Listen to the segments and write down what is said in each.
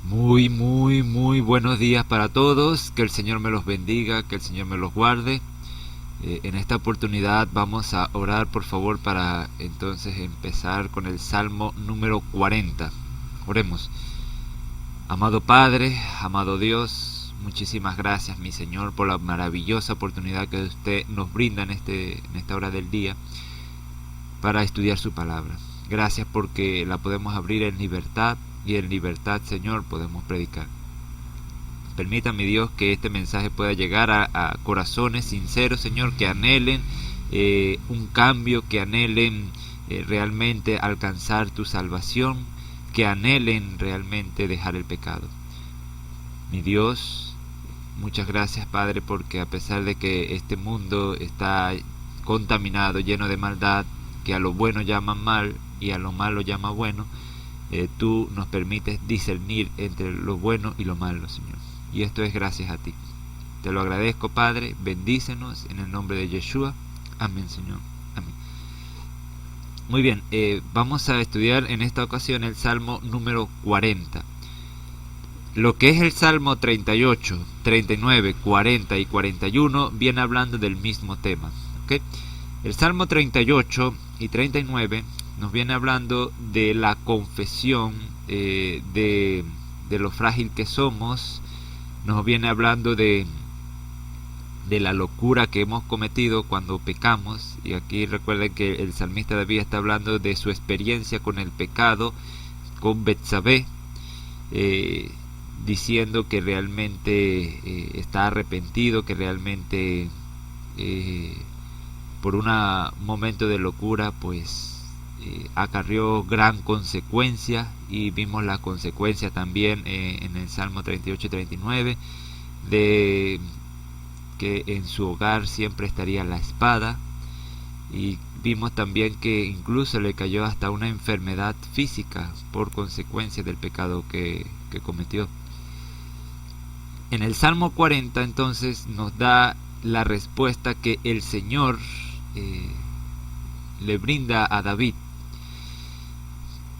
Muy buenos días para todos. Que el Señor me los bendiga, que el Señor me los guarde. En esta oportunidad vamos a orar, por favor, para entonces empezar con el Salmo número 40. Oremos. Amado Padre, amado Dios, muchísimas gracias, mi Señor, por la maravillosa oportunidad que usted nos brinda en esta hora del día para estudiar su palabra. Gracias porque la podemos abrir en libertad, y en libertad, Señor, podemos predicar. Permítame, Dios, que este mensaje pueda llegar a corazones sinceros, Señor, que anhelen un cambio, que anhelen realmente alcanzar tu salvación, que anhelen realmente dejar el pecado. Mi Dios, muchas gracias, Padre, porque a pesar de que este mundo está contaminado, lleno de maldad, que a lo bueno llaman mal y a lo malo llama bueno, tú nos permites discernir entre lo bueno y lo malo, Señor. Y esto es gracias a ti. Te lo agradezco, Padre. Bendícenos en el nombre de Yeshua. Amén, Señor. Amén. Muy bien, vamos a estudiar en esta ocasión el Salmo número 40. Lo que es el Salmo 38, 39, 40 y 41 viene hablando del mismo tema. ¿Okay? El Salmo 38 y 39 nos viene hablando de la confesión de lo frágil que somos. Nos viene hablando de la locura que hemos cometido cuando pecamos. Y aquí recuerden que el salmista David está hablando de su experiencia con el pecado, con Betsabé, diciendo que realmente está arrepentido, que realmente por un momento de locura pues acarrió gran consecuencia, y vimos la consecuencia también en el Salmo 38 y 39 de que en su hogar siempre estaría la espada, y vimos también que incluso le cayó hasta una enfermedad física por consecuencia del pecado que cometió. En el Salmo 40 entonces nos da la respuesta que el Señor le brinda a David.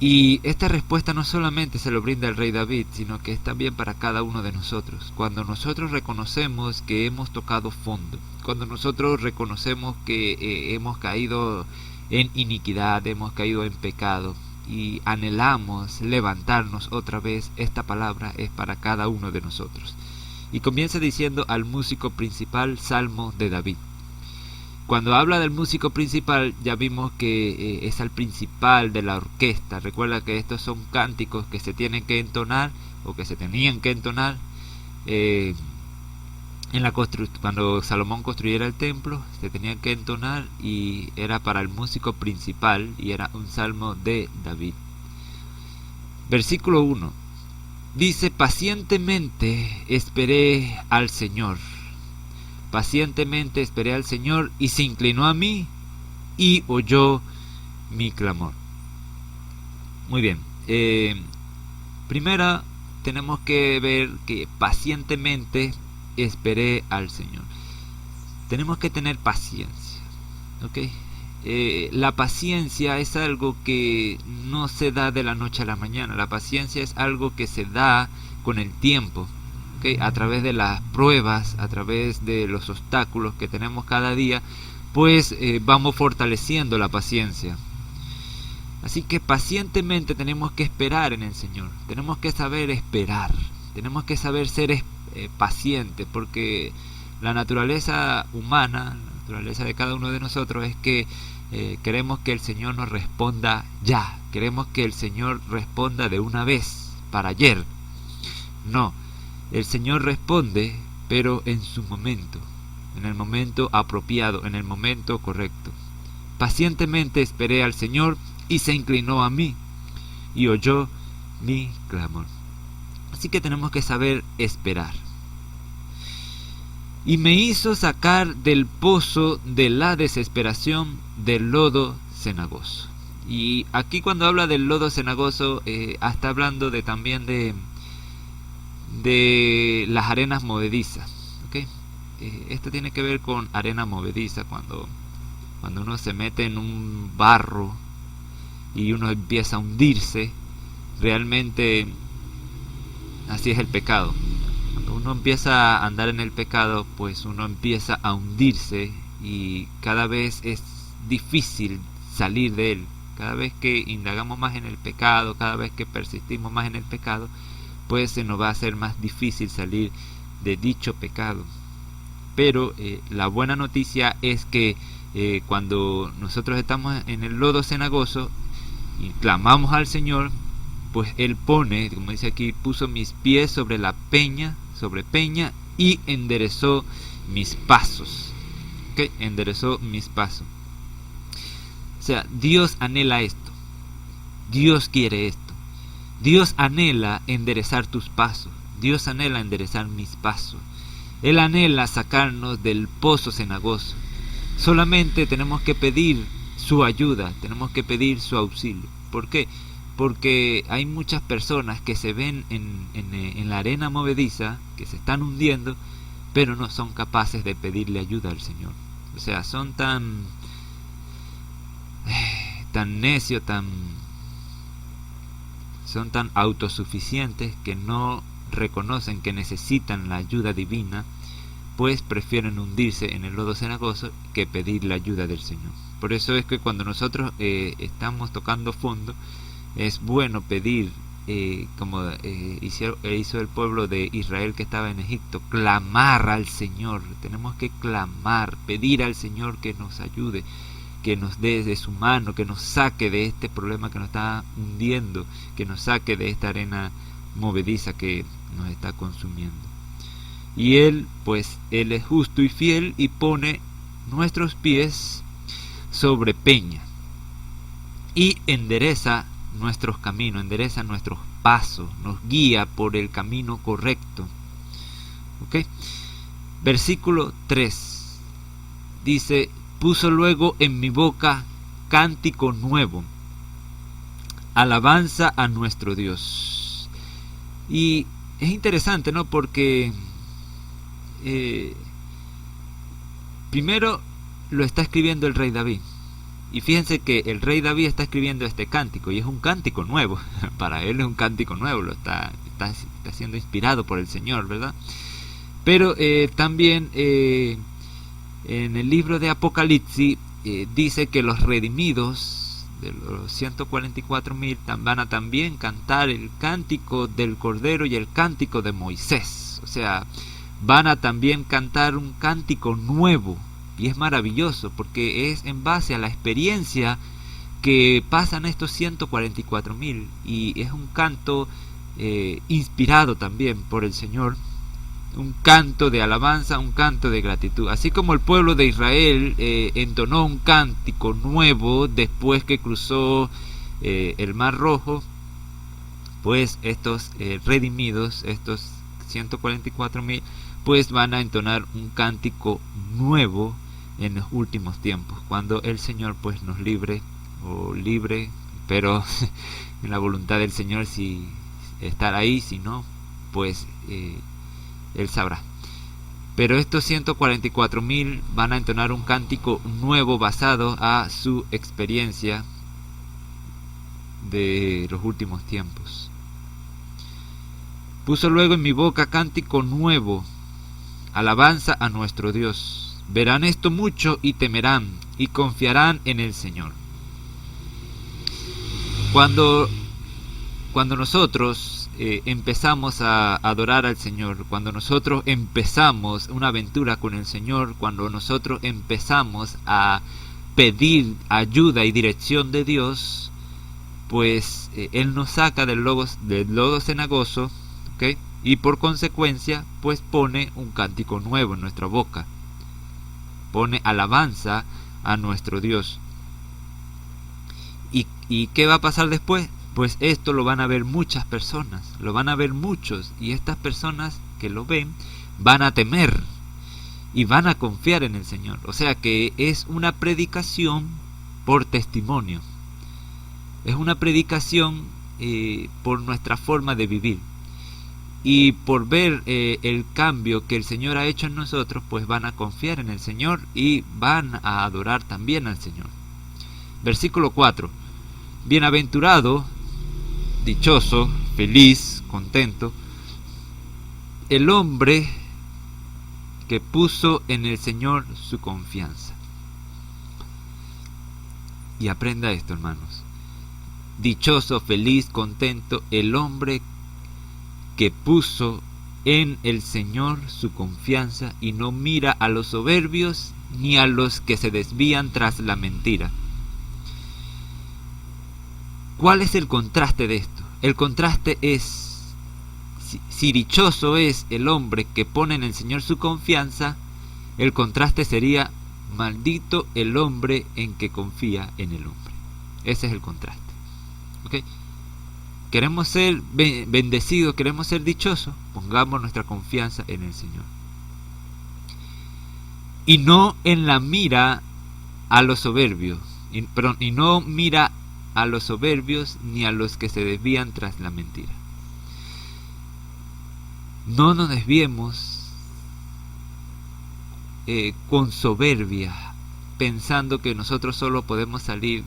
Y esta respuesta no solamente se lo brinda el rey David, sino que es también para cada uno de nosotros. Cuando nosotros reconocemos que hemos tocado fondo, cuando nosotros reconocemos que hemos caído en iniquidad, hemos caído en pecado, y anhelamos levantarnos otra vez, esta palabra es para cada uno de nosotros. Y comienza diciendo al músico principal, Salmo de David. Cuando habla del músico principal, ya vimos que es al principal de la orquesta. Recuerda que estos son cánticos que se tienen que entonar, o que se tenían que entonar cuando Salomón construyera el templo. Se tenían que entonar y era para el músico principal, y era un salmo de David. Versículo 1 dice: pacientemente esperé al Señor. Pacientemente esperé al Señor, y se inclinó a mí y oyó mi clamor. Muy bien. Primero tenemos que ver que pacientemente esperé al Señor. Tenemos que tener paciencia. ¿Okay? La paciencia es algo que no se da de la noche a la mañana. La paciencia es algo que se da con el tiempo. ¿Okay? A través de las pruebas, a través de los obstáculos que tenemos cada día, pues vamos fortaleciendo la paciencia. Así que pacientemente tenemos que esperar en el Señor. Tenemos que saber esperar. Tenemos que saber ser pacientes, porque la naturaleza humana, la naturaleza de cada uno de nosotros es que queremos que el Señor nos responda ya. Queremos que el Señor responda de una vez, para ayer. No. El Señor responde, pero en su momento, en el momento apropiado, en el momento correcto. Pacientemente esperé al Señor, y se inclinó a mí y oyó mi clamor. Así que tenemos que saber esperar. Y me hizo sacar del pozo de la desesperación, del lodo cenagoso. Y aquí cuando habla del lodo cenagoso, está hablando también de las arenas movedizas. ¿Okay? Esto tiene que ver con arena movediza, cuando uno se mete en un barro y uno empieza a hundirse. Realmente así es el pecado. Cuando uno empieza a andar en el pecado, pues uno empieza a hundirse y cada vez es difícil salir de él. Cada vez que indagamos más en el pecado, cada vez que persistimos más en el pecado, pues se nos va a hacer más difícil salir de dicho pecado. Pero la buena noticia es que cuando nosotros estamos en el lodo cenagoso y clamamos al Señor, pues Él pone, como dice aquí, puso mis pies sobre la peña, sobre peña, y enderezó mis pasos. ¿Okay? Enderezó mis pasos. O sea, Dios anhela esto. Dios quiere esto. Dios anhela enderezar tus pasos. Dios anhela enderezar mis pasos. Él anhela sacarnos del pozo cenagoso. Solamente tenemos que pedir su ayuda, tenemos que pedir su auxilio. ¿Por qué? Porque hay muchas personas que se ven en la arena movediza, que se están hundiendo, pero no son capaces de pedirle ayuda al Señor. O sea, son tan necios, son tan autosuficientes que no reconocen que necesitan la ayuda divina, pues prefieren hundirse en el lodo cenagoso que pedir la ayuda del Señor. Por eso es que cuando nosotros estamos tocando fondo, es bueno pedir, como hizo el pueblo de Israel que estaba en Egipto, clamar al Señor. Tenemos que clamar, pedir al Señor que nos ayude, que nos dé de su mano, que nos saque de este problema que nos está hundiendo, que nos saque de esta arena movediza que nos está consumiendo. Y Él, pues, Él es justo y fiel y pone nuestros pies sobre peña y endereza nuestros caminos, endereza nuestros pasos, nos guía por el camino correcto. ¿Ok? Versículo 3 dice: puso luego en mi boca cántico nuevo, alabanza a nuestro Dios. Y es interesante, ¿no? Porque primero lo está escribiendo el rey David. Y fíjense que el rey David está escribiendo este cántico, y es un cántico nuevo. Para él es un cántico nuevo, lo está siendo inspirado por el Señor, ¿verdad? Pero también en el libro de Apocalipsis dice que los redimidos de los 144,000 van a también cantar el cántico del Cordero y el cántico de Moisés. O sea, van a también cantar un cántico nuevo. Y es maravilloso porque es en base a la experiencia que pasan estos 144,000. Y es un canto inspirado también por el Señor. Un canto de alabanza, un canto de gratitud. Así como el pueblo de Israel entonó un cántico nuevo después que cruzó el Mar Rojo, pues estos redimidos, estos 144,000, pues van a entonar un cántico nuevo en los últimos tiempos, cuando el Señor pues nos libre, pero en la voluntad del Señor, si estar ahí, si no, pues Él sabrá. Pero estos 144,000 van a entonar un cántico nuevo basado a su experiencia de los últimos tiempos. Puso luego en mi boca cántico nuevo, alabanza a nuestro Dios. Verán esto mucho y temerán y confiarán en el Señor. Cuando nosotros empezamos a adorar al Señor, cuando nosotros empezamos una aventura con el Señor, cuando nosotros empezamos a pedir ayuda y dirección de Dios, pues Él nos saca del lodo cenagoso, ¿okay? Y por consecuencia pues pone un cántico nuevo en nuestra boca, pone alabanza a nuestro Dios. ¿Y qué va a pasar después? Pues esto lo van a ver muchas personas, lo van a ver muchos, y estas personas que lo ven van a temer y van a confiar en el Señor. O sea que es una predicación por testimonio, es una predicación por nuestra forma de vivir. Y por ver el cambio que el Señor ha hecho en nosotros, pues van a confiar en el Señor y van a adorar también al Señor. Versículo 4. Bienaventurado, dichoso, feliz, contento, el hombre que puso en el Señor su confianza. Y aprenda esto, hermanos. Dichoso, feliz, contento el hombre que puso en el Señor su confianza y no mira a los soberbios ni a los que se desvían tras la mentira. ¿Cuál es el contraste de esto? El contraste es, si dichoso es el hombre que pone en el Señor su confianza, el contraste sería maldito el hombre en que confía en el hombre. Ese es el contraste. ¿Okay? Queremos ser bendecidos, queremos ser dichosos, pongamos nuestra confianza en el Señor. Y no en la mira a los soberbios, y no mira a los soberbios ni a los que se desvían tras la mentira. No nos desviemos con soberbia, pensando que nosotros solo podemos salir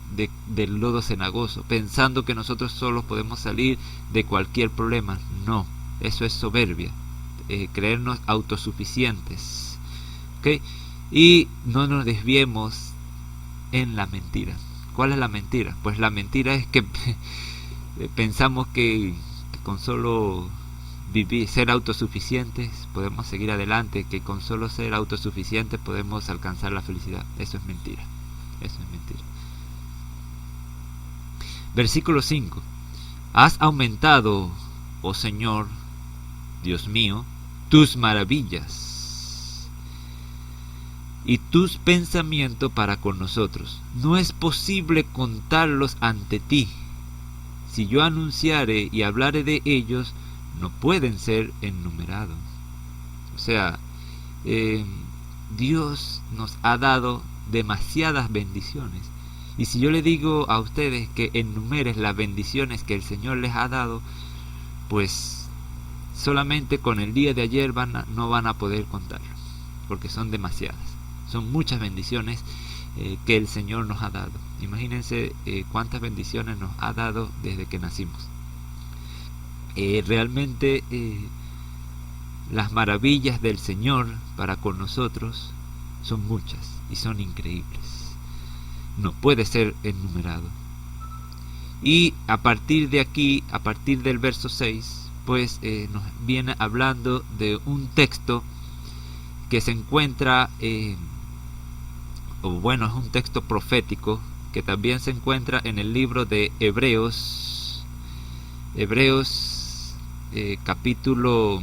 del lodo cenagoso, pensando que nosotros solo podemos salir de cualquier problema. No, eso es soberbia, creernos autosuficientes. ¿Okay? Y no nos desviemos en la mentira. ¿Cuál es la mentira? Pues la mentira es que pensamos que con solo ser autosuficientes podemos seguir adelante, que con solo ser autosuficientes podemos alcanzar la felicidad. Eso es mentira. Eso es mentira. Versículo 5. Has aumentado, oh Señor, Dios mío, tus maravillas y tus pensamientos para con nosotros. No es posible contarlos ante ti. Si yo anunciare y hablare de ellos, no pueden ser enumerados. O sea, Dios nos ha dado demasiadas bendiciones. Y si yo le digo a ustedes que enumeres las bendiciones que el Señor les ha dado, pues solamente con el día de ayer no van a poder contarlo, porque son demasiadas. Son muchas bendiciones que el Señor nos ha dado. Imagínense cuántas bendiciones nos ha dado desde que nacimos. Realmente las maravillas del Señor para con nosotros son muchas y son increíbles. No puede ser enumerado. Y a partir de aquí, a partir del verso 6, pues nos viene hablando de un texto que se encuentra, es un texto profético que también se encuentra en el libro de Hebreos capítulo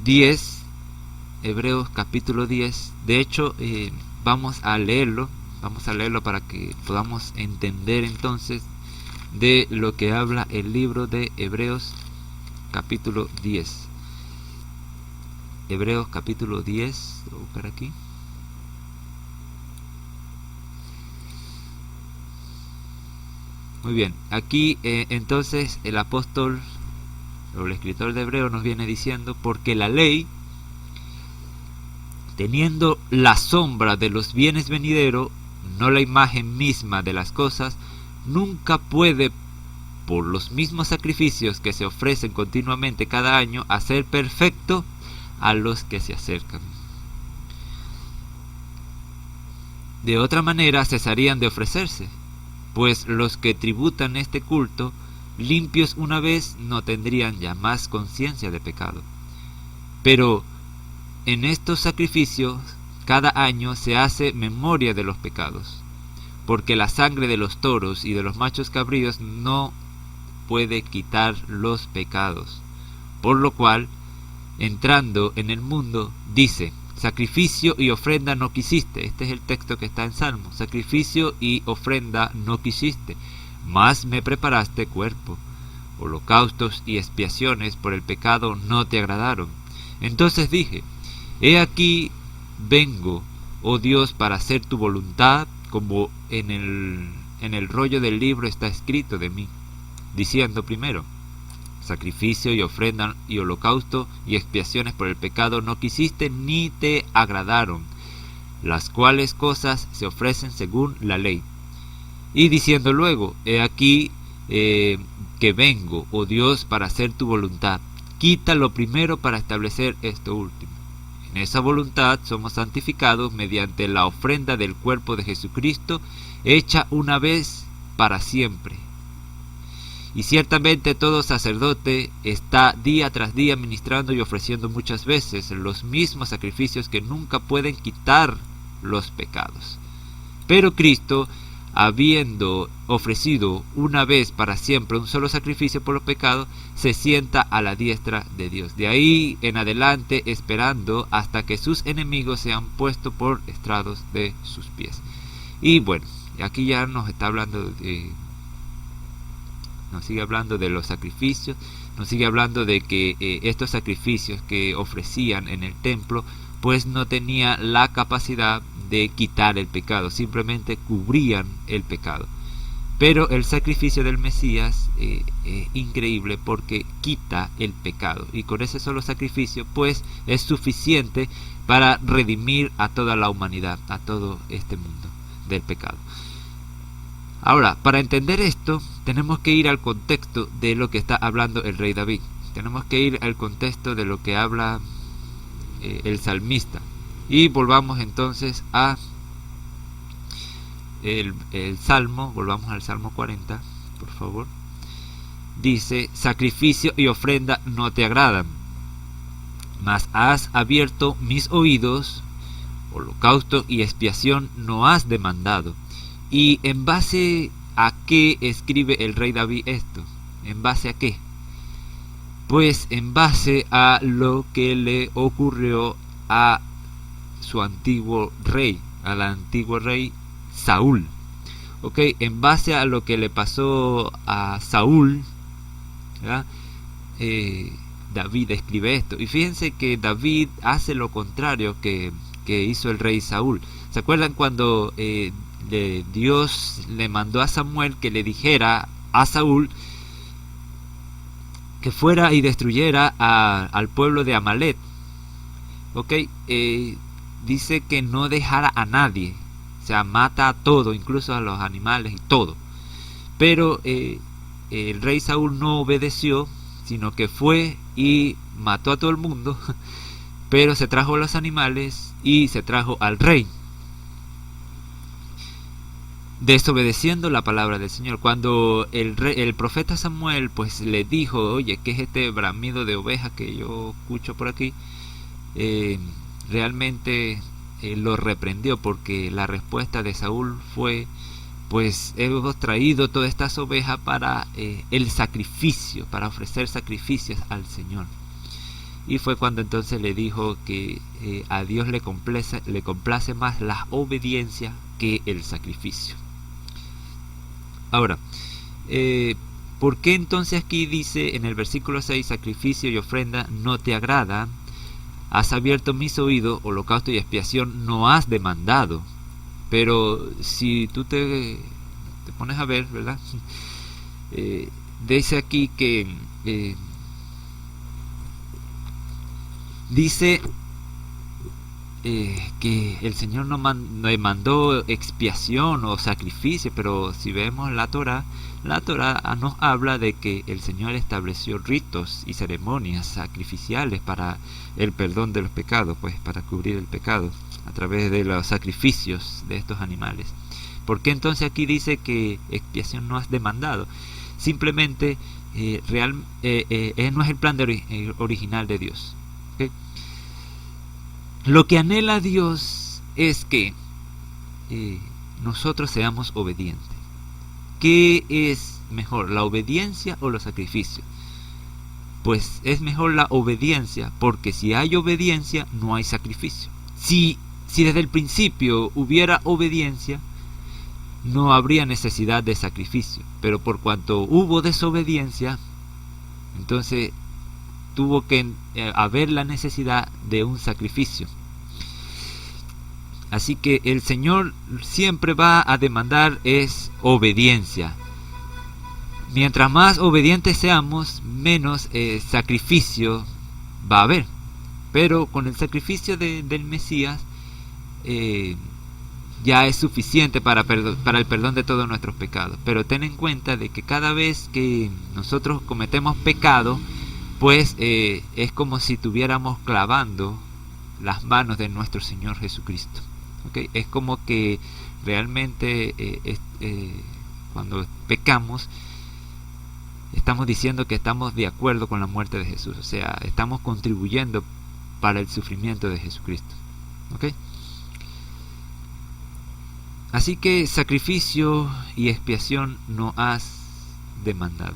10. Hebreos capítulo 10. De hecho, vamos a leerlo para que podamos entender entonces de lo que habla el libro de Hebreos capítulo 10. Hebreos capítulo 10, voy a buscar aquí. Muy bien, aquí entonces el apóstol o el escritor de Hebreos nos viene diciendo: porque la ley, teniendo la sombra de los bienes venideros, no la imagen misma de las cosas, nunca puede, por los mismos sacrificios que se ofrecen continuamente cada año, hacer perfecto a los que se acercan. De otra manera cesarían de ofrecerse, pues los que tributan este culto, limpios una vez, no tendrían ya más conciencia de pecado. Pero en estos sacrificios cada año se hace memoria de los pecados, porque la sangre de los toros y de los machos cabríos no puede quitar los pecados. Por lo cual, entrando en el mundo, dice: sacrificio y ofrenda no quisiste. Este es el texto que está en Salmo. Sacrificio y ofrenda no quisiste, mas me preparaste cuerpo. Holocaustos y expiaciones por el pecado no te agradaron. Entonces dije: he aquí vengo, oh Dios, para hacer tu voluntad, como en el rollo del libro está escrito de mí, diciendo primero: sacrificio y ofrenda y holocausto y expiaciones por el pecado no quisiste ni te agradaron, las cuales cosas se ofrecen según la ley. Y diciendo luego: he aquí que vengo, oh Dios, para hacer tu voluntad. Quita lo primero para establecer esto último. En esa voluntad somos santificados mediante la ofrenda del cuerpo de Jesucristo, hecha una vez para siempre. Y ciertamente todo sacerdote está día tras día ministrando y ofreciendo muchas veces los mismos sacrificios que nunca pueden quitar los pecados. Pero Cristo, habiendo ofrecido una vez para siempre un solo sacrificio por los pecados, se sienta a la diestra de Dios. De ahí en adelante esperando hasta que sus enemigos sean puestos por estrados de sus pies. Y bueno, aquí ya nos está hablando nos sigue hablando de los sacrificios, nos sigue hablando de que estos sacrificios que ofrecían en el templo pues no tenían la capacidad de quitar el pecado, simplemente cubrían el pecado. Pero el sacrificio del Mesías es increíble porque quita el pecado, y con ese solo sacrificio pues es suficiente para redimir a toda la humanidad, a todo este mundo del pecado. Ahora, para entender esto, tenemos que ir al contexto de lo que está hablando el rey David. Tenemos que ir al contexto de lo que habla el salmista. Y volvamos entonces a el Salmo, volvamos al Salmo 40, por favor. Dice: sacrificio y ofrenda no te agradan, mas has abierto mis oídos, holocausto y expiación no has demandado. ¿Y en base a qué escribe el rey David esto? ¿En base a qué? Pues en base a lo que le ocurrió a su antiguo rey, al antiguo rey Saúl. Ok, en base a lo que le pasó a Saúl, David escribe esto. Y fíjense que David hace lo contrario que hizo el rey Saúl. ¿Se acuerdan cuando Dios le mandó a Samuel que le dijera a Saúl que fuera y destruyera al pueblo de Amalek? Ok, dice que no dejara a nadie, o sea, mata a todo, incluso a los animales y todo. Pero el rey Saúl no obedeció, sino que fue y mató a todo el mundo, pero se trajo a los animales y se trajo al rey, desobedeciendo la palabra del Señor. Cuando el profeta Samuel pues le dijo: oye, ¿qué es este bramido de oveja que yo escucho por aquí? Realmente lo reprendió, porque la respuesta de Saúl fue: pues hemos traído todas estas ovejas para el sacrificio, para ofrecer sacrificios al Señor. Y fue cuando entonces le dijo que a Dios le complace más la obediencia que el sacrificio. Ahora, ¿por qué entonces aquí dice en el versículo 6: sacrificio y ofrenda no te agrada? Has abierto mis oídos, holocausto y expiación no has demandado. Pero si tú te pones a ver, ¿verdad? Dice aquí que dice que el Señor no mandó expiación o sacrificio, pero si vemos la Torá nos habla de que el Señor estableció ritos y ceremonias sacrificiales para el perdón de los pecados, pues para cubrir el pecado a través de los sacrificios de estos animales. ¿Por qué entonces aquí dice que expiación no has demandado? Simplemente no es el plan original de Dios. ¿Okay? Lo que anhela Dios es que nosotros seamos obedientes. ¿Qué es mejor, la obediencia o los sacrificios? Pues es mejor la obediencia, porque si hay obediencia no hay sacrificio. Si desde el principio hubiera obediencia, no habría necesidad de sacrificio. Pero por cuanto hubo desobediencia, entonces tuvo que haber la necesidad de un sacrificio. Así que el Señor siempre va a demandar es obediencia. Mientras más obedientes seamos, menos sacrificio va a haber. Pero con el sacrificio del Mesías, ya es suficiente para el perdón de todos nuestros pecados. Pero ten en cuenta de que cada vez que nosotros cometemos pecado, pues es como si estuviéramos clavando las manos de nuestro Señor Jesucristo. ¿Okay? Es como que realmente cuando pecamos, estamos diciendo que estamos de acuerdo con la muerte de Jesús. O sea, estamos contribuyendo para el sufrimiento de Jesucristo. ¿Okay? Así que sacrificio y expiación no has demandado.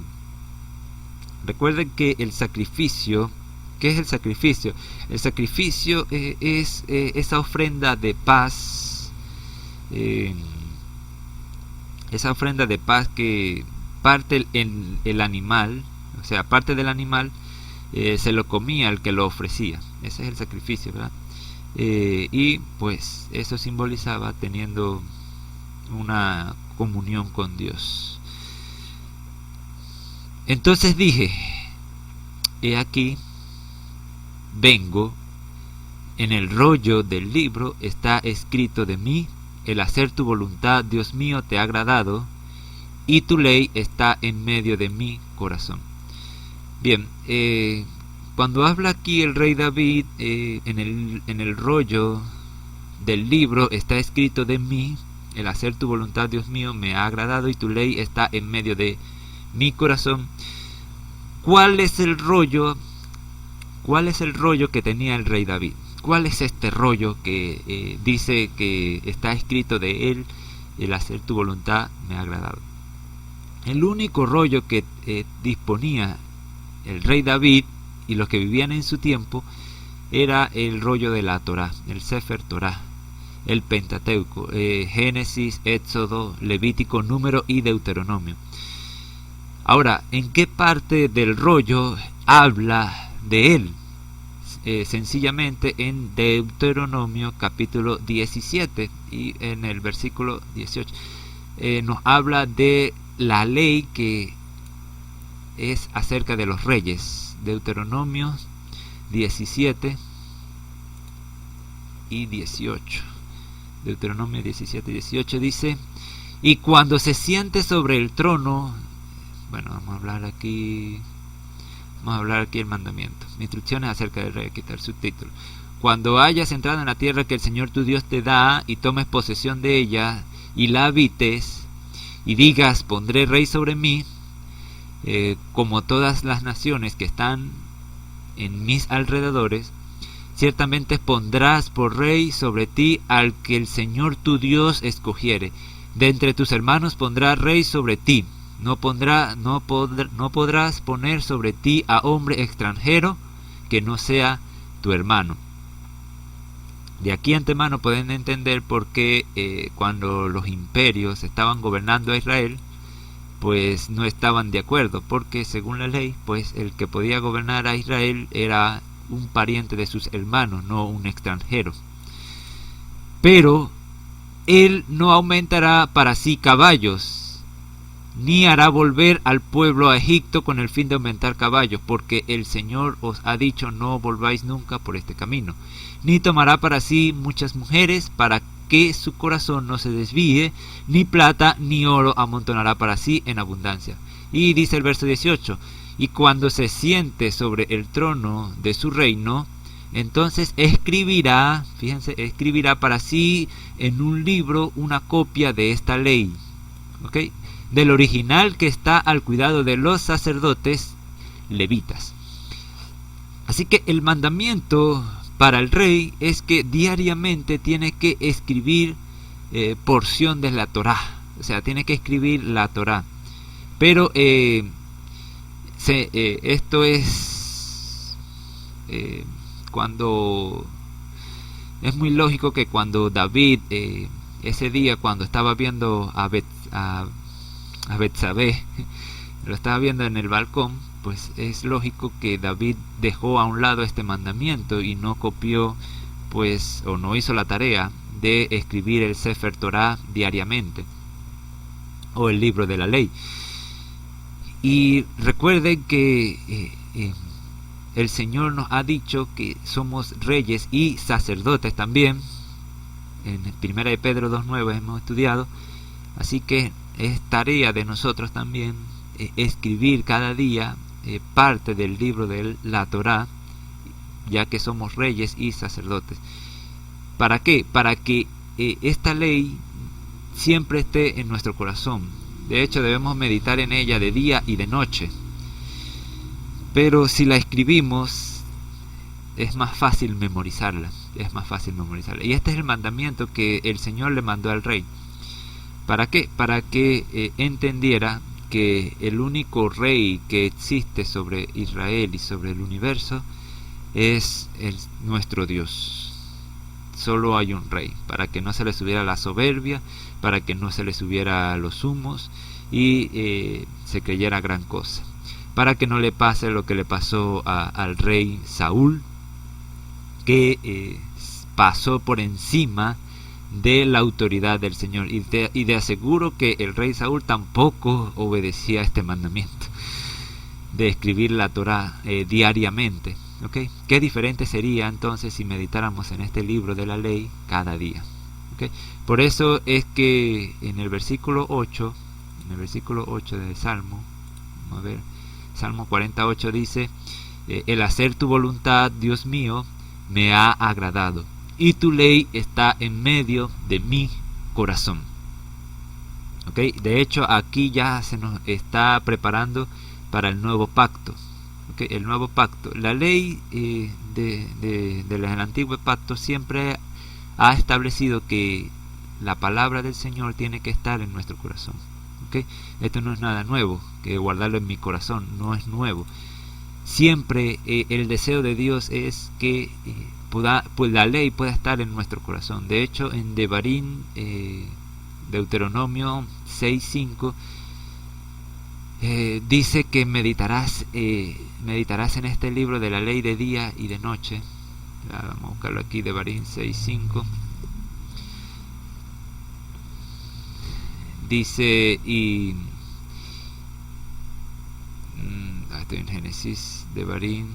Recuerden que el sacrificio, ¿qué es el sacrificio? El sacrificio es esa ofrenda de paz, esa ofrenda de paz que parte el animal, o sea, parte del animal se lo comía el que lo ofrecía. Ese es el sacrificio, ¿verdad? Y pues eso simbolizaba teniendo una comunión con Dios. Entonces dije, he aquí, vengo, en el rollo del libro está escrito de mí, el hacer tu voluntad, Dios mío, te ha agradado, y tu ley está en medio de mi corazón. Bien, cuando habla aquí el rey David, en el rollo del libro está escrito de mí, el hacer tu voluntad, Dios mío, me ha agradado, y tu ley está en medio de mi corazón. ¿Cuál es el rollo que tenía el rey David? ¿Cuál es este rollo que dice que está escrito de él, el hacer tu voluntad me ha agradado? El único rollo que disponía el rey David y los que vivían en su tiempo era el rollo de la Torá, el Sefer Torá, el Pentateuco, Génesis, Éxodo, Levítico, Número y Deuteronomio. Ahora, ¿en qué parte del rollo habla de él? Sencillamente en Deuteronomio capítulo 17 y en el versículo 18 nos habla de la ley que es acerca de los reyes. Deuteronomio 17 y 18. Deuteronomio 17 y 18 dice: y cuando se siente sobre el trono, bueno, vamos a hablar aquí el mandamiento, instrucciones acerca del rey, quitar subtítulo. Cuando hayas entrado en la tierra que el Señor tu Dios te da, y tomes posesión de ella, y la habites, y digas, pondré rey sobre mí, como todas las naciones que están en mis alrededores, ciertamente pondrás por rey sobre ti al que el Señor tu Dios escogiere. De entre tus hermanos pondrá rey sobre ti. No podrás poner sobre ti a hombre extranjero que no sea tu hermano. De aquí antemano pueden entender por qué cuando los imperios estaban gobernando a Israel, pues no estaban de acuerdo, porque según la ley, pues el que podía gobernar a Israel era un pariente de sus hermanos, no un extranjero. Pero él no aumentará para sí caballos, ni hará volver al pueblo a Egipto con el fin de aumentar caballos, porque el Señor os ha dicho, no volváis nunca por este camino. Ni tomará para sí muchas mujeres, para que su corazón no se desvíe, ni plata ni oro amontonará para sí en abundancia. Y dice el verso 18, y cuando se siente sobre el trono de su reino, entonces escribirá, fíjense, escribirá para sí en un libro una copia de esta ley, ¿okay?, del original que está al cuidado de los sacerdotes levitas. Así que el mandamiento para el rey es que diariamente tiene que escribir porción de la Torá, o sea, tiene que escribir la Torá. Pero esto es cuando es muy lógico que cuando David ese día, cuando estaba viendo a Betsabé, lo estaba viendo en el balcón, pues es lógico que David dejó a un lado este mandamiento y no copió, pues, o no hizo la tarea de escribir el Sefer Torah diariamente, o el libro de la ley. Y recuerden que el Señor nos ha dicho que somos reyes y sacerdotes también, en Primera de Pedro 2:9 hemos estudiado. Así que es tarea de nosotros también escribir cada día parte del libro de la Torá, ya que somos reyes y sacerdotes. ¿Para qué? Para que esta ley siempre esté en nuestro corazón. De hecho, debemos meditar en ella de día y de noche. Pero si la escribimos, es más fácil memorizarla. Es más fácil memorizarla. Y este es el mandamiento que el Señor le mandó al rey. ¿Para qué? Para que entendiera que el único rey que existe sobre Israel y sobre el universo es nuestro Dios. Solo hay un rey, para que no se le subiera la soberbia, para que no se le subiera los humos y se creyera gran cosa, para que no le pase lo que le pasó al rey Saúl, que pasó por encima de la autoridad del Señor, y de aseguro que el rey Saúl tampoco obedecía este mandamiento de escribir la Torá diariamente. ¿Okay? Qué diferente sería entonces si meditáramos en este libro de la ley cada día. ¿Okay? Por eso es que en el versículo 8 del Salmo, vamos a ver, Salmo 48 dice: el hacer tu voluntad, Dios mío, me ha agradado, y tu ley está en medio de mi corazón. ¿Okay? De hecho, aquí ya se nos está preparando para el nuevo pacto. ¿Okay? El nuevo pacto. La ley del antiguo pacto siempre ha establecido que la palabra del Señor tiene que estar en nuestro corazón. ¿Okay? Esto no es nada nuevo, que guardarlo en mi corazón no es nuevo. Siempre el deseo de Dios es que pues la ley pueda estar en nuestro corazón. De hecho, en Devarim, Deuteronomio 6:5, dice que meditarás en este libro de la ley de día y de noche. Vamos a buscarlo aquí, Devarim 6:5. Dice, y estoy en Génesis, Devarim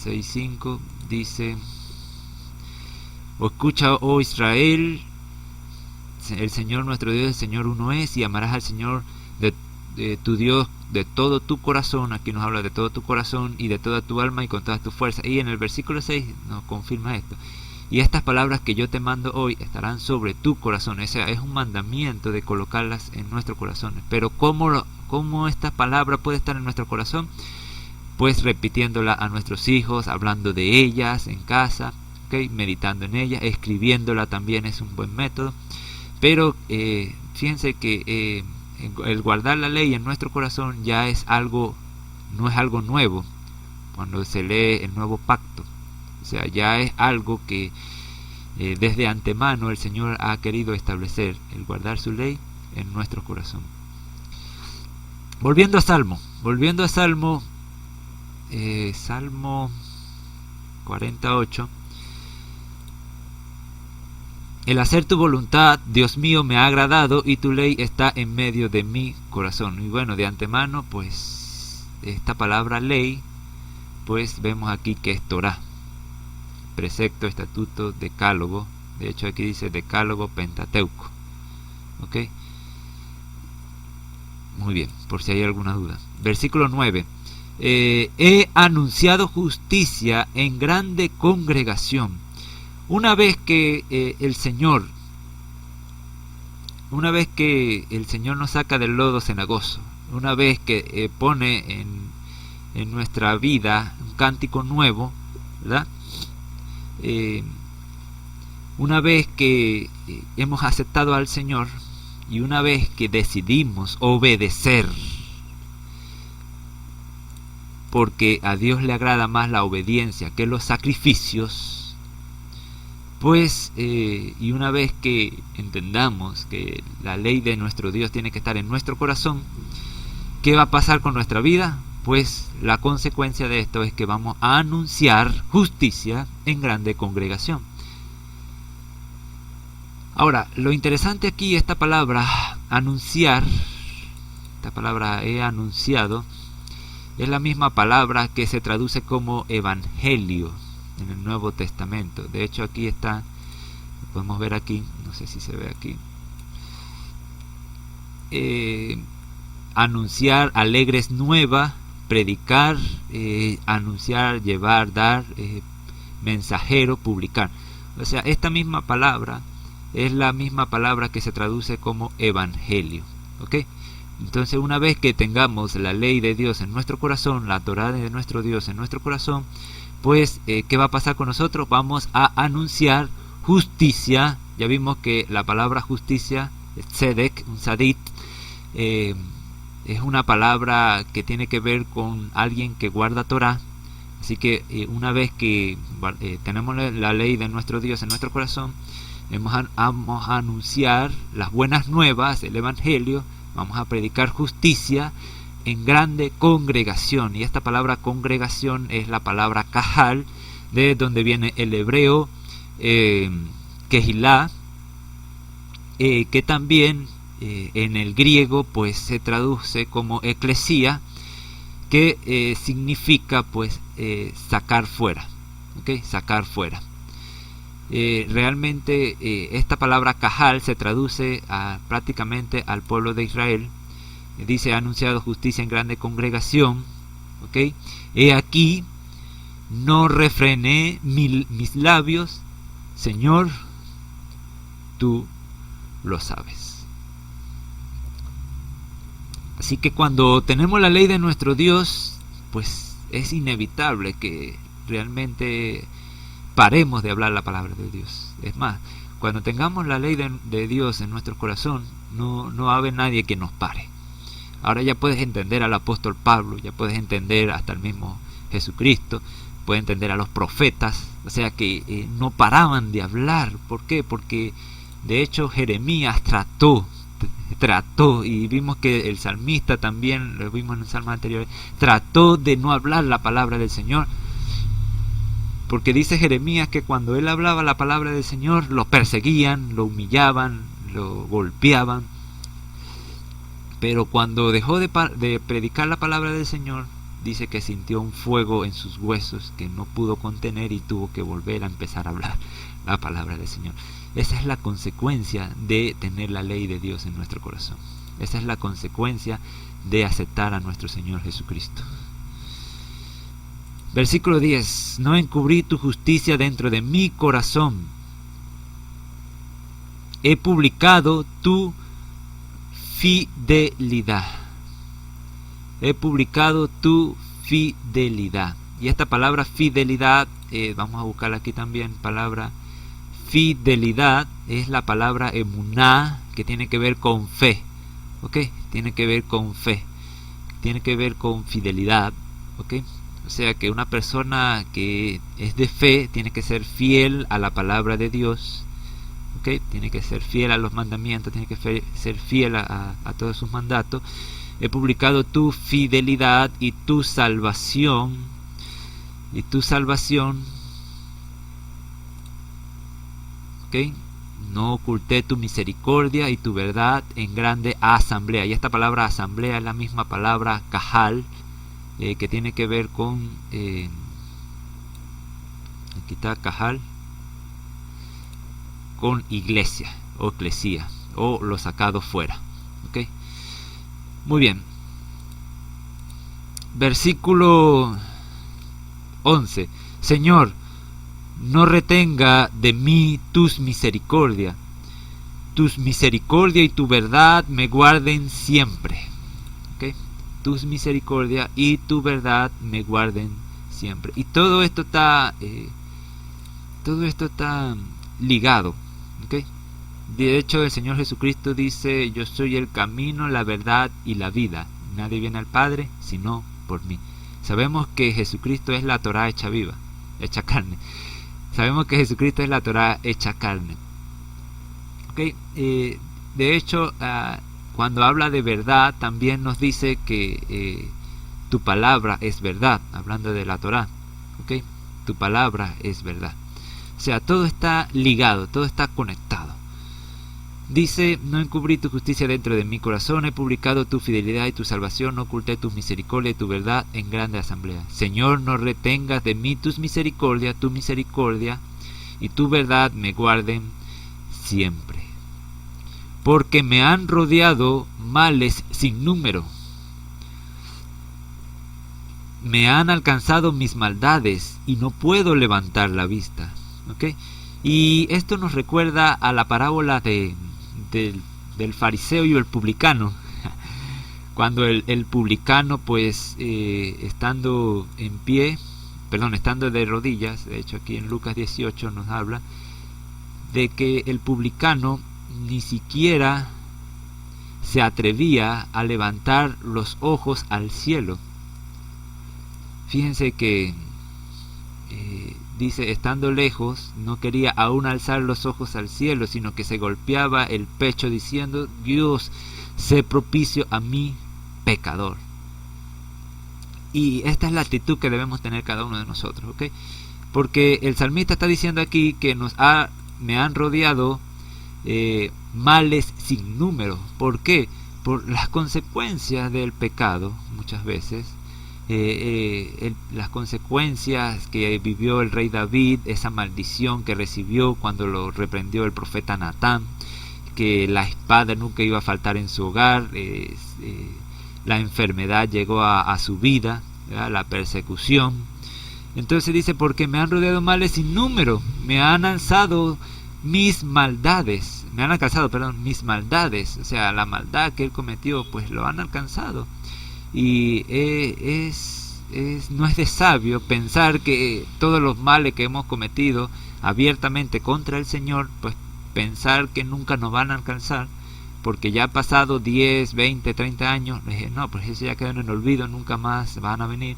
6:5, dice: escucha, oh Israel, el Señor nuestro Dios, el Señor uno es, y amarás al Señor de tu Dios de todo tu corazón. Aquí nos habla de todo tu corazón y de toda tu alma y con todas tus fuerzas. Y en el versículo 6 nos confirma esto: y estas palabras que yo te mando hoy estarán sobre tu corazón. O sea, es un mandamiento de colocarlas en nuestro corazón. Pero ¿cómo esta palabra puede estar en nuestro corazón? Pues repitiéndola a nuestros hijos, hablando de ellas en casa, ¿okay? Meditando en ella, escribiéndola también es un buen método. Pero fíjense que el guardar la ley en nuestro corazón ya es algo, no es algo nuevo cuando se lee el nuevo pacto. O sea, ya es algo que desde antemano el Señor ha querido establecer, el guardar su ley en nuestro corazón. Volviendo a Salmo, Salmo 48. El hacer tu voluntad, Dios mío, me ha agradado, y tu ley está en medio de mi corazón. Y bueno, de antemano, pues esta palabra ley, pues vemos aquí que es Torá, precepto, estatuto, decálogo. De hecho aquí dice decálogo pentateuco. ¿Ok? Muy bien, por si hay alguna duda. Versículo 9. He anunciado justicia en grande congregación. Una vez que el Señor nos saca del lodo cenagoso, una vez que pone en nuestra vida un cántico nuevo, ¿verdad? Una vez que hemos aceptado al Señor y una vez que decidimos obedecer, porque a Dios le agrada más la obediencia que los sacrificios, pues y una vez que entendamos que la ley de nuestro Dios tiene que estar en nuestro corazón, ¿qué va a pasar con nuestra vida? Pues la consecuencia de esto es que vamos a anunciar justicia en grande congregación. Ahora, lo interesante aquí, esta palabra anunciar, esta palabra he anunciado, es la misma palabra que se traduce como evangelio en el Nuevo Testamento. De hecho aquí está, podemos ver aquí, no sé si se ve aquí, anunciar alegres nuevas, predicar, anunciar, llevar, dar, mensajero, publicar. O sea, esta misma palabra es la misma palabra que se traduce como evangelio, ¿ok? Entonces, una vez que tengamos la ley de Dios en nuestro corazón, la Torá de nuestro Dios en nuestro corazón, pues, ¿qué va a pasar con nosotros? Vamos a anunciar justicia. Ya vimos que la palabra justicia, tzedek, un sadit, es una palabra que tiene que ver con alguien que guarda Torá. Así que una vez que tenemos la ley de nuestro Dios en nuestro corazón, vamos a anunciar las buenas nuevas, el evangelio, vamos a predicar justicia en grande congregación. Y esta palabra congregación es la palabra kahal, de donde viene el hebreo kehilá, que también en el griego pues se traduce como eclesía, que significa pues sacar fuera, ¿okay? Sacar fuera. Realmente esta palabra kahal se traduce prácticamente al pueblo de Israel. Dice: ha anunciado justicia en grande congregación, ¿okay? He aquí, no refrené mis labios, Señor, tú lo sabes. Así que cuando tenemos la ley de nuestro Dios, pues es inevitable que realmente paremos de hablar la palabra de Dios. Es más, cuando tengamos la ley de Dios en nuestro corazón, no va a haber nadie que nos pare. Ahora ya puedes entender al apóstol Pablo, ya puedes entender hasta el mismo Jesucristo, puedes entender a los profetas, o sea que no paraban de hablar. ¿Por qué? Porque de hecho Jeremías trató, y vimos que el salmista también, lo vimos en el salmo anterior, trató de no hablar la palabra del Señor, porque dice Jeremías que cuando él hablaba la palabra del Señor, lo perseguían, lo humillaban, lo golpeaban. Pero cuando dejó de predicar la palabra del Señor, dice que sintió un fuego en sus huesos que no pudo contener y tuvo que volver a empezar a hablar la palabra del Señor. Esa es la consecuencia de tener la ley de Dios en nuestro corazón. Esa es la consecuencia de aceptar a nuestro Señor Jesucristo. Versículo 10. No encubrí tu justicia dentro de mi corazón. He publicado tu fidelidad. He publicado tu fidelidad. Y esta palabra fidelidad, vamos a buscarla aquí también, palabra fidelidad, es la palabra emuná, que tiene que ver con fe, ¿ok? Tiene que ver con fe, tiene que ver con fidelidad, ¿ok? O sea que una persona que es de fe tiene que ser fiel a la palabra de Dios, ¿ok? Tiene que ser fiel a los mandamientos, tiene que ser fiel a todos sus mandatos. He publicado tu fidelidad y tu salvación, ¿ok? No oculté tu misericordia y tu verdad en grande asamblea. Y esta palabra asamblea es la misma palabra kahal, que tiene que ver con aquí está kahal, con iglesia o eclesía, o lo sacado fuera, ¿ok? Muy bien. Versículo 11. Señor, no retenga de mí tus misericordias. Tus misericordia y tu verdad me guarden siempre. ¿Okay? Tus misericordia y tu verdad me guarden siempre. Y todo esto está ligado. ¿Okay? De hecho, el Señor Jesucristo dice: yo soy el camino, la verdad y la vida. Nadie viene al Padre sino por mí. Sabemos que Jesucristo es la Torá hecha viva, hecha carne. Sabemos que Jesucristo es la Torá hecha carne. ¿Okay? De hecho, cuando habla de verdad, también nos dice que tu palabra es verdad, hablando de la Torá. ¿Okay? Tu palabra es verdad. O sea, todo está ligado, todo está conectado. Dice: no encubrí tu justicia dentro de mi corazón, he publicado tu fidelidad y tu salvación, no oculté tu misericordia y tu verdad en grande asamblea. Señor, no retengas de mí tus misericordia, tu misericordia y tu verdad me guarden siempre. porque me han rodeado males sin número. Me han alcanzado mis maldades y no puedo levantar la vista. ¿Okay? Y esto nos recuerda a la parábola del fariseo y el publicano. Cuando el publicano, pues, estando en pie, estando de rodillas, de hecho aquí en Lucas 18 nos habla de que el publicano ni siquiera se atrevía a levantar los ojos al cielo. Fíjense que dice, estando lejos, no quería aún alzar los ojos al cielo, sino que se golpeaba el pecho diciendo: Dios, sé propicio a mí, pecador. Y esta es la actitud que debemos tener cada uno de nosotros, ¿ok? Porque el salmista está diciendo aquí que me han rodeado males sin número. ¿Por qué? Por las consecuencias del pecado, muchas veces. Las consecuencias que vivió el rey David, esa maldición que recibió cuando lo reprendió el profeta Natán, que la espada nunca iba a faltar en su hogar, la enfermedad llegó a su vida, ¿verdad? La persecución. Entonces dice, porque me han rodeado males sin número, me han alcanzado mis maldades, mis maldades, o sea, la maldad que él cometió, pues lo han alcanzado. Y no es de sabio pensar que todos los males que hemos cometido abiertamente contra el Señor, pues pensar que nunca nos van a alcanzar, porque ya ha pasado 10, 20, 30 años, no, pues eso ya quedó en el olvido, nunca más van a venir.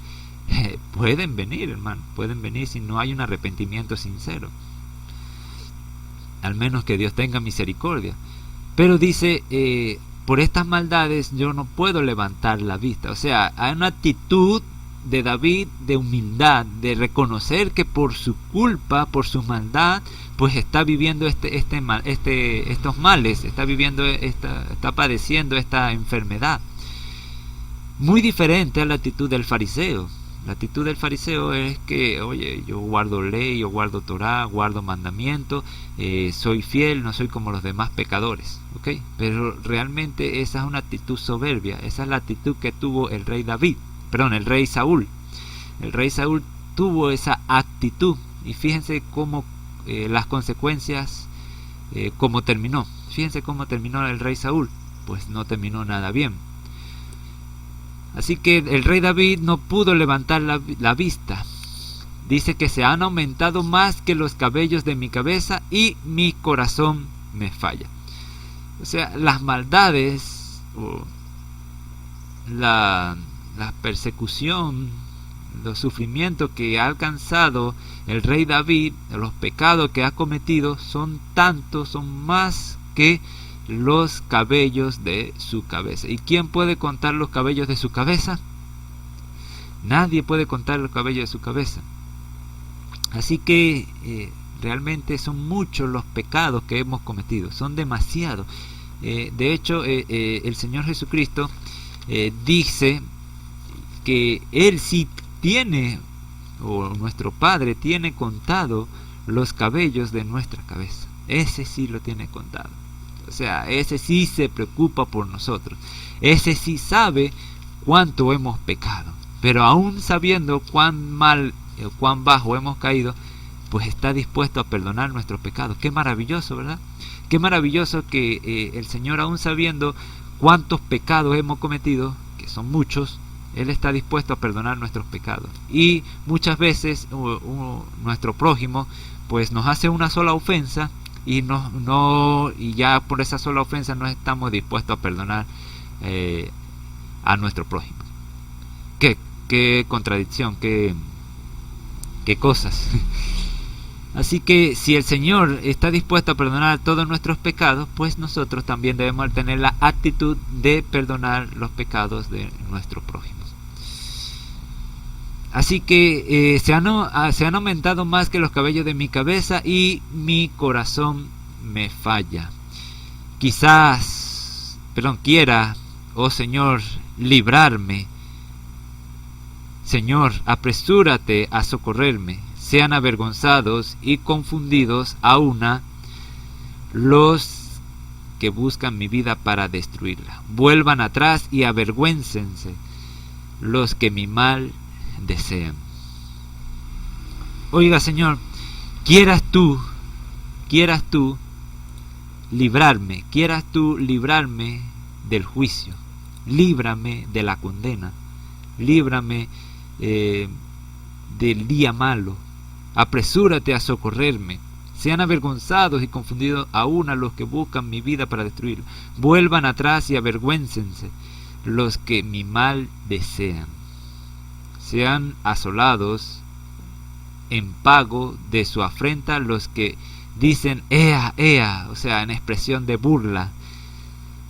Pueden venir, hermano, pueden venir si no hay un arrepentimiento sincero, al menos que Dios tenga misericordia. Pero dice, por estas maldades yo no puedo levantar la vista. O sea, hay una actitud de David de humildad, de reconocer que por su culpa, por su maldad, pues está viviendo estos males, está padeciendo esta enfermedad. Muy diferente a la actitud del fariseo. La actitud del fariseo es que, oye, yo guardo ley, yo guardo Torah, guardo mandamiento, soy fiel, no soy como los demás pecadores, ¿ok? Pero realmente esa es una actitud soberbia. Esa es la actitud que tuvo el rey Saúl. El rey Saúl tuvo esa actitud, y fíjense cómo las consecuencias, cómo terminó. Fíjense cómo terminó el rey Saúl, pues no terminó nada bien. Así que el rey David no pudo levantar la vista. Dice que se han aumentado más que los cabellos de mi cabeza y mi corazón me falla. O sea, las maldades, la persecución, los sufrimientos que ha alcanzado el rey David, los pecados que ha cometido, son más que los cabellos de su cabeza. ¿Y quién puede contar los cabellos de su cabeza? Nadie puede contar los cabellos de su cabeza. Así que realmente son muchos los pecados que hemos cometido, son demasiados. De hecho, el Señor Jesucristo dice que Él sí tiene, o nuestro Padre tiene contado los cabellos de nuestra cabeza. Ese sí lo tiene contado. O sea, ese sí se preocupa por nosotros. Ese sí sabe cuánto hemos pecado. Pero aún sabiendo cuán mal o cuán bajo hemos caído, pues está dispuesto a perdonar nuestros pecados. Qué maravilloso, ¿verdad? Qué maravilloso que el Señor, aún sabiendo cuántos pecados hemos cometido, que son muchos, Él está dispuesto a perdonar nuestros pecados. Y muchas veces nuestro prójimo pues nos hace una sola ofensa, y ya por esa sola ofensa no estamos dispuestos a perdonar a nuestro prójimo. Qué contradicción, qué cosas. Así que si el Señor está dispuesto a perdonar todos nuestros pecados, pues nosotros también debemos tener la actitud de perdonar los pecados de nuestro prójimo. Así que se han aumentado más que los cabellos de mi cabeza y mi corazón me falla. Quiera, oh Señor, librarme. Señor, apresúrate a socorrerme. Sean avergonzados y confundidos a una los que buscan mi vida para destruirla. Vuelvan atrás y avergüéncense los que mi mal desean. Oiga, Señor, quieras tú librarme del juicio, líbrame de la condena, líbrame del día malo, apresúrate a socorrerme. Sean avergonzados y confundidos aún a los que buscan mi vida para destruirla. Vuelvan atrás y avergüéncense los que mi mal desean. Sean asolados en pago de su afrenta los que dicen ea, ea, o sea, en expresión de burla.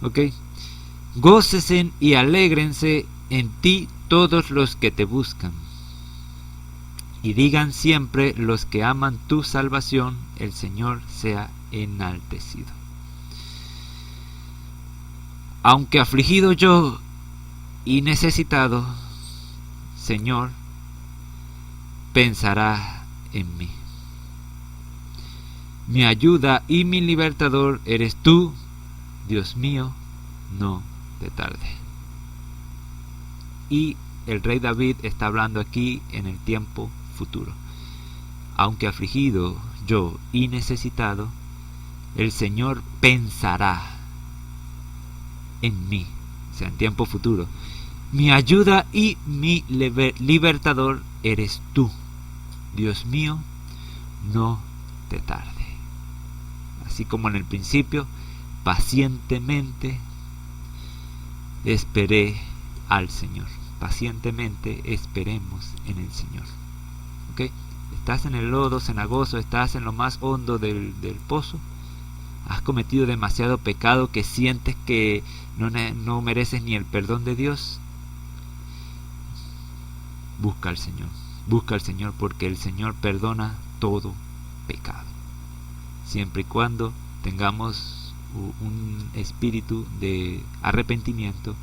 ¿Ok? Gócesen y alégrense en ti todos los que te buscan. Y digan siempre los que aman tu salvación, el Señor sea enaltecido. Aunque afligido yo y necesitado, Señor, pensará en mí. Mi ayuda y mi libertador eres tú, Dios mío, no te tarde. Y el rey David está hablando aquí en el tiempo futuro. Aunque afligido yo y necesitado, el Señor pensará en mí, o sea, en tiempo futuro. Mi ayuda y mi libertador eres tú, Dios mío, no te tarde. Así como en el principio, pacientemente esperé al Señor. Pacientemente esperemos en el Señor. ¿Ok? Estás en el lodo cenagoso, estás en lo más hondo del pozo. Has cometido demasiado pecado que sientes que no mereces ni el perdón de Dios. Busca al Señor porque el Señor perdona todo pecado, siempre y cuando tengamos un espíritu de arrepentimiento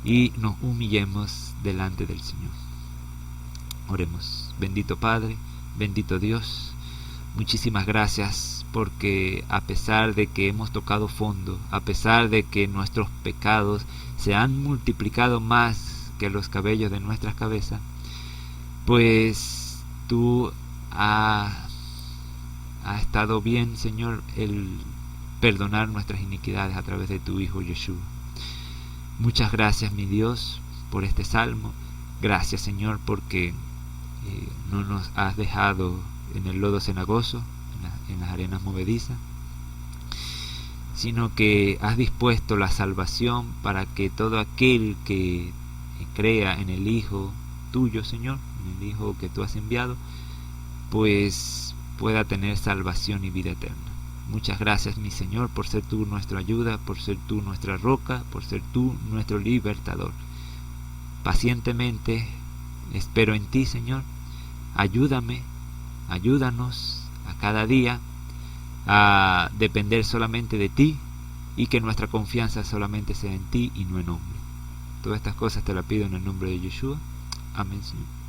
y nos humillemos delante del Señor. Oremos. Bendito Padre, bendito Dios, muchísimas gracias porque a pesar de que hemos tocado fondo, a pesar de que nuestros pecados se han multiplicado más que los cabellos de nuestras cabezas, pues tú has estado bien, Señor, el perdonar nuestras iniquidades a través de tu Hijo Yeshua. Muchas gracias, mi Dios, por este salmo. Gracias, Señor, porque no nos has dejado en el lodo cenagoso, en las arenas movedizas, sino que has dispuesto la salvación para que todo aquel que crea en el Hijo tuyo, Señor, en el Hijo que tú has enviado, pues pueda tener salvación y vida eterna. Muchas gracias, mi Señor, por ser tú nuestra ayuda, por ser tú nuestra roca, por ser tú nuestro libertador. Pacientemente espero en ti, Señor. Ayúdame, ayúdanos a cada día a depender solamente de ti y que nuestra confianza solamente sea en ti y no en hombre. Todas estas cosas te las pido en el nombre de Yeshua. Amén, Señor.